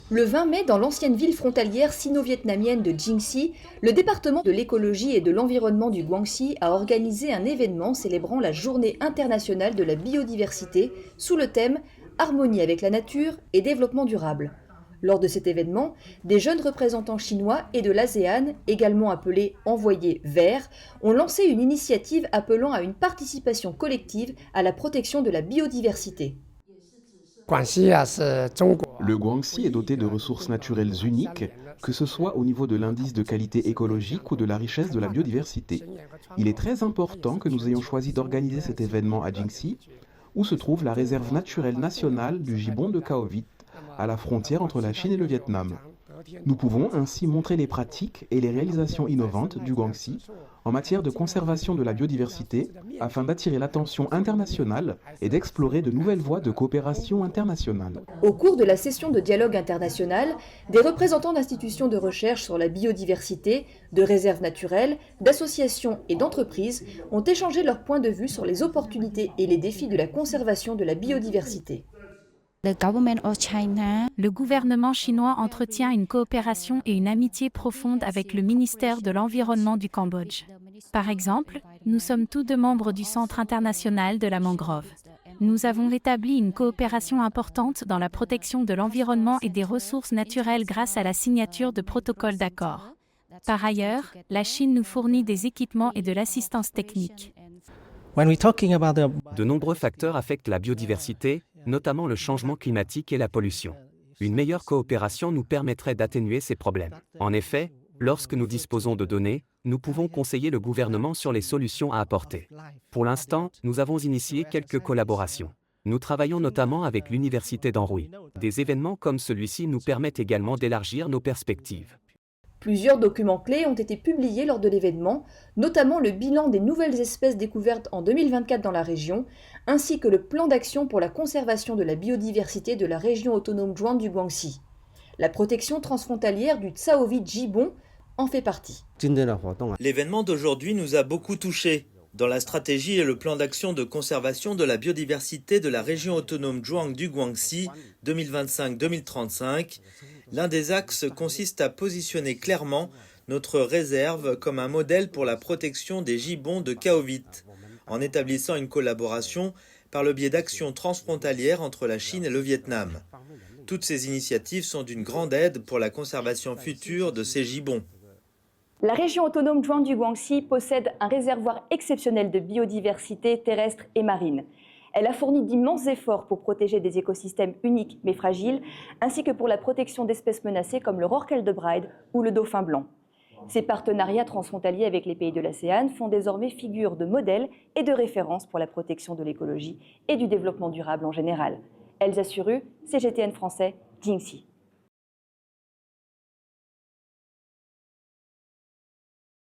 Le 20 mai, dans l'ancienne ville frontalière sino-vietnamienne de Jingxi, le département de l'écologie et de l'environnement du Guangxi a organisé un événement célébrant la Journée internationale de la biodiversité sous le thème Harmonie avec la nature et développement durable. Lors de cet événement, des jeunes représentants chinois et de l'ASEAN, également appelés envoyés verts, ont lancé une initiative appelant à une participation collective à la protection de la biodiversité. Le Guangxi est doté de ressources naturelles uniques, que ce soit au niveau de l'indice de qualité écologique ou de la richesse de la biodiversité. Il est très important que nous ayons choisi d'organiser cet événement à Jingxi, où se trouve la réserve naturelle nationale du gibbon de Cao Vit, à la frontière entre la Chine et le Vietnam. Nous pouvons ainsi montrer les pratiques et les réalisations innovantes du Guangxi en matière de conservation de la biodiversité afin d'attirer l'attention internationale et d'explorer de nouvelles voies de coopération internationale. Au cours de la session de dialogue international, des représentants d'institutions de recherche sur la biodiversité, de réserves naturelles, d'associations et d'entreprises ont échangé leurs points de vue sur les opportunités et les défis de la conservation de la biodiversité. Le gouvernement chinois entretient une coopération et une amitié profonde avec le ministère de l'Environnement du Cambodge. Par exemple, nous sommes tous deux membres du Centre international de la mangrove. Nous avons établi une coopération importante dans la protection de l'environnement et des ressources naturelles grâce à la signature de protocoles d'accord. Par ailleurs, la Chine nous fournit des équipements et de l'assistance technique. De nombreux facteurs affectent la biodiversité, notamment le changement climatique et la pollution. Une meilleure coopération nous permettrait d'atténuer ces problèmes. En effet, lorsque nous disposons de données, nous pouvons conseiller le gouvernement sur les solutions à apporter. Pour l'instant, nous avons initié quelques collaborations. Nous travaillons notamment avec l'Université d'Anhui. Des événements comme celui-ci nous permettent également d'élargir nos perspectives. Plusieurs documents clés ont été publiés lors de l'événement, notamment le bilan des nouvelles espèces découvertes en 2024 dans la région, ainsi que le plan d'action pour la conservation de la biodiversité de la région autonome Zhuang du Guangxi. La protection transfrontalière du Cao Vit gibbon en fait partie. L'événement d'aujourd'hui nous a beaucoup touchés. Dans la stratégie et le plan d'action de conservation de la biodiversité de la région autonome Zhuang du Guangxi 2025-2035, l'un des axes consiste à positionner clairement notre réserve comme un modèle pour la protection des gibbons de Cao Vit, en établissant une collaboration par le biais d'actions transfrontalières entre la Chine et le Vietnam. Toutes ces initiatives sont d'une grande aide pour la conservation future de ces gibbons. La région autonome Zhuang du Guangxi possède un réservoir exceptionnel de biodiversité terrestre et marine. Elle a fourni d'immenses efforts pour protéger des écosystèmes uniques mais fragiles, ainsi que pour la protection d'espèces menacées comme le rorqual de Bride ou le dauphin blanc. Ces partenariats transfrontaliers avec les pays de l'ASEAN font désormais figure de modèle et de référence pour la protection de l'écologie et du développement durable en général. Elsa Suru, CGTN français, Jingxi.